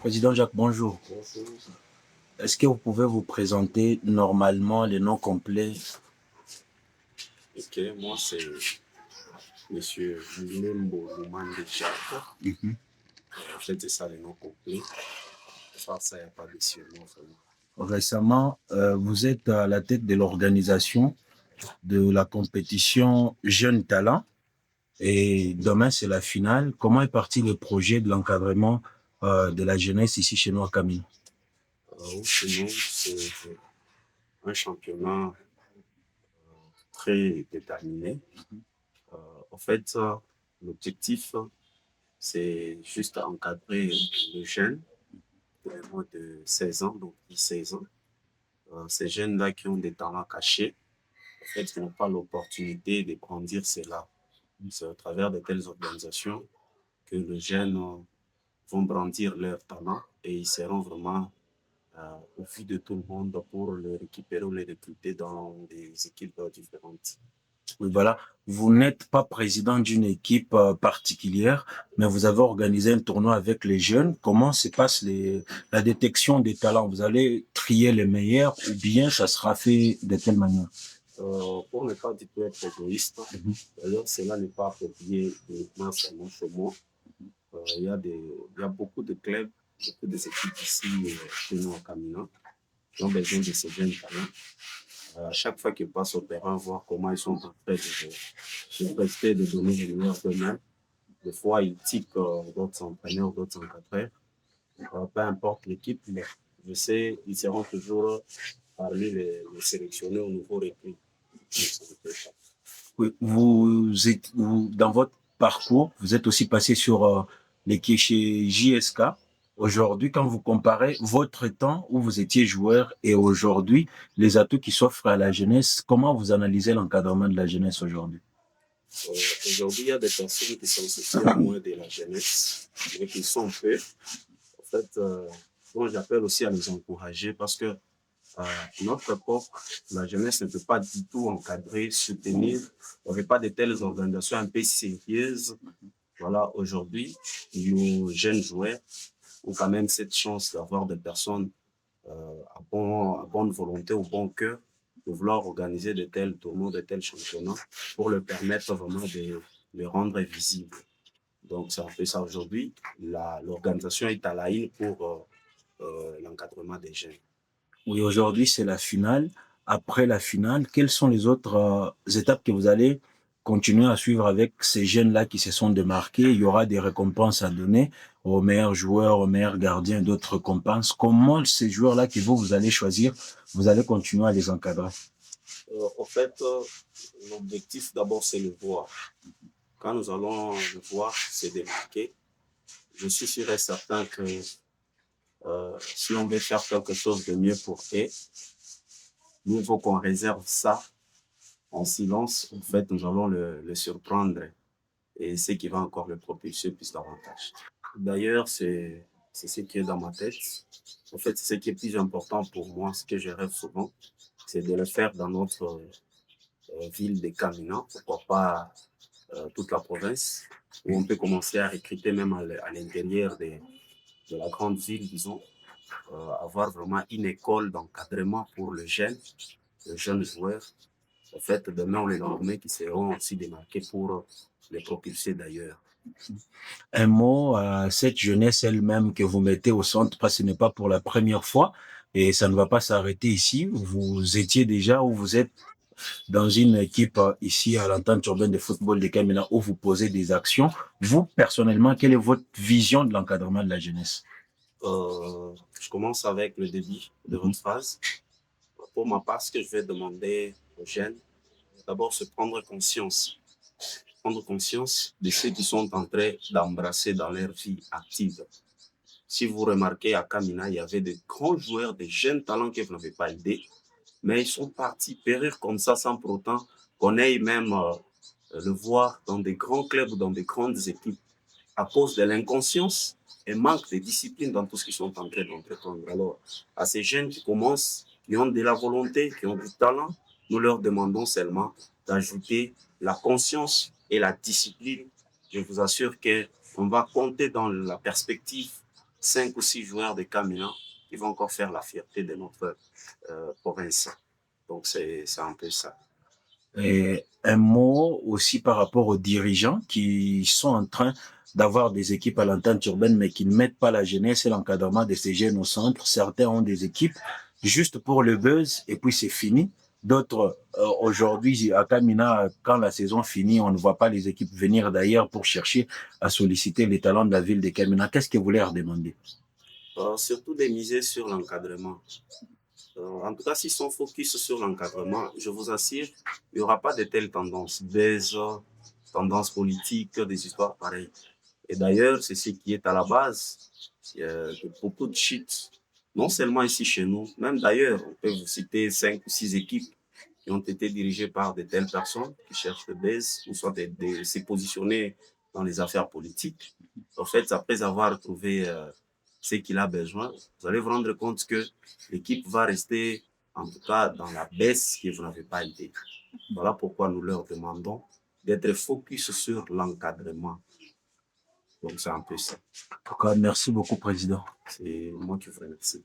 Président Jacques, bonjour. Bonjour. Est-ce que vous pouvez vous présenter normalement les noms complets? Ok, moi c'est Monsieur Limbo Lumande Jacques. Mhm. En fait, c'est ça le nom complet. Ça, il n'y a pas de surnom vraiment. Récemment, vous êtes à la tête de l'organisation de la compétition Jeunes Talents et demain c'est la finale. Comment est parti le projet de l'encadrement de la jeunesse ici chez nous à Camille? Chez nous, c'est un championnat très déterminé. Euh, En fait, l'objectif, c'est juste encadrer les jeunes de moins de 16 ans, donc 16 ans. Ces jeunes-là qui ont des talents cachés, en fait, qui n'ont pas l'opportunité de grandir cela. C'est à travers de telles organisations que les jeunes vont brandir leur talent et ils seront vraiment au vu de tout le monde pour les récupérer ou les recruter dans des équipes différentes. Oui, voilà. Vous n'êtes pas président d'une équipe particulière, mais vous avez organisé un tournoi avec les jeunes. Comment se passe la détection des talents? Vous allez trier les meilleurs ou bien ça sera fait de quelle manière? Pour ne pas du tout être égoïste, d'ailleurs, cela n'est pas approprié uniquement seulement chez moi. Il y a beaucoup de clubs, beaucoup de équipes ici chez nous à Camina qui ont besoin de ces jeunes talents. À chaque fois qu'ils passent au terrain, voir comment ils sont en train de prester, de donner les meilleurs d'eux-mêmes. Des fois, ils tiquent d'autres entraîneurs, d'autres encadreurs. Peu importe l'équipe, mais je sais, ils seront toujours parmi les sélectionnés au niveau recrue. Oui, dans votre parcours, vous êtes aussi passé sur l'équipe chez JSK. Aujourd'hui, quand vous comparez votre temps où vous étiez joueur et aujourd'hui, les atouts qui s'offrent à la jeunesse, comment vous analysez l'encadrement de la jeunesse aujourd'hui? Aujourd'hui, il y a des personnes qui sont souciées moins de la jeunesse, mais qui sont peu. En fait, moi, j'appelle aussi à les encourager parce que notre époque, la jeunesse ne peut pas du tout encadrer, soutenir. Il n'y avait pas de telles organisations un peu sérieuses. Voilà, aujourd'hui, nos jeunes joueurs ont quand même cette chance d'avoir des personnes à bonne volonté, au bon cœur, de vouloir organiser de tels tournois, de tels championnats pour leur permettre vraiment de les rendre visibles. Donc, c'est un peu ça aujourd'hui. L'organisation est à la ligne pour l'encadrement des jeunes. Oui, aujourd'hui, c'est la finale. Après la finale, quelles sont les autres étapes que vous allez continuer à suivre avec ces jeunes-là qui se sont démarqués? Il y aura des récompenses à donner aux meilleurs joueurs, aux meilleurs gardiens, d'autres récompenses. Comment ces joueurs-là que vous allez choisir, vous allez continuer à les encadrer? En fait, l'objectif d'abord, c'est le voir. Quand nous allons le voir se démarquer, je suis sûr et certain que si on veut faire quelque chose de mieux pour eux, il faut qu'on réserve ça en silence. En fait, nous allons le surprendre et ce qui va encore le propulser plus davantage. D'ailleurs, c'est ce qui est dans ma tête. En fait, c'est ce qui est plus important pour moi, ce que je rêve souvent, c'est de le faire dans notre ville de Camina, pourquoi pas toute la province, où on peut commencer à recruter même à l'intérieur de la grande ville, disons, avoir vraiment une école d'encadrement pour le jeune joueur. En fait, demain, on les lendemains qui seront aussi démarqués pour les propulser d'ailleurs. Un mot à cette jeunesse elle-même que vous mettez au centre, parce que ce n'est pas pour la première fois et ça ne va pas s'arrêter ici. Vous étiez déjà où vous êtes dans une équipe ici à l'entente urbaine de football de Camina où vous posez des actions. Vous, personnellement, quelle est votre vision de l'encadrement de la jeunesse? Je commence avec le début de votre phrase. Pour ma part, ce que je vais demander aux jeunes, d'abord se prendre conscience de ceux qui sont en train d'embrasser dans leur vie active. Si vous remarquez, à Camina, il y avait de grands joueurs, de jeunes talents que vous n'avez pas aidés, mais ils sont partis périr comme ça sans pour autant qu'on aille même le voir dans des grands clubs ou dans des grandes équipes à cause de l'inconscience et manque de discipline dans tout ce qu'ils sont en train d'entreprendre. Alors, à ces jeunes qui commencent, qui ont de la volonté, qui ont du talent, nous leur demandons seulement d'ajouter la conscience et la discipline. Je vous assure qu'on va compter dans la perspective 5 ou 6 joueurs de Kamina qui vont encore faire la fierté de notre province. Donc, c'est un peu ça. Et un mot aussi par rapport aux dirigeants qui sont en train d'avoir des équipes à l'entente urbaine, mais qui ne mettent pas la jeunesse et l'encadrement de ces jeunes au centre. Certains ont des équipes juste pour le buzz et puis c'est fini. D'autres, aujourd'hui, à Kamina, quand la saison finit, on ne voit pas les équipes venir d'ailleurs pour chercher à solliciter les talents de la ville de Kamina. Qu'est-ce que vous leur demandez? Surtout de miser sur l'encadrement. En tout cas, s'ils sont focus sur l'encadrement, je vous assure, il n'y aura pas de telles tendances, des tendances politiques, des histoires pareilles. Et d'ailleurs, c'est ce qui est à la base de beaucoup de shit, non seulement ici chez nous, même d'ailleurs, on peut vous citer 5 ou 6 équipes qui ont été dirigées par de telles personnes qui cherchent le buzz ou soit de se positionner dans les affaires politiques. En fait, après avoir trouvé ce qu'il a besoin, vous allez vous rendre compte que l'équipe va rester, en tout cas, dans la baisse que vous n'avez pas été. Voilà pourquoi nous leur demandons d'être focus sur l'encadrement. Donc, c'est un peu ça. En tout cas, merci beaucoup, Président. C'est moi qui vous remercie.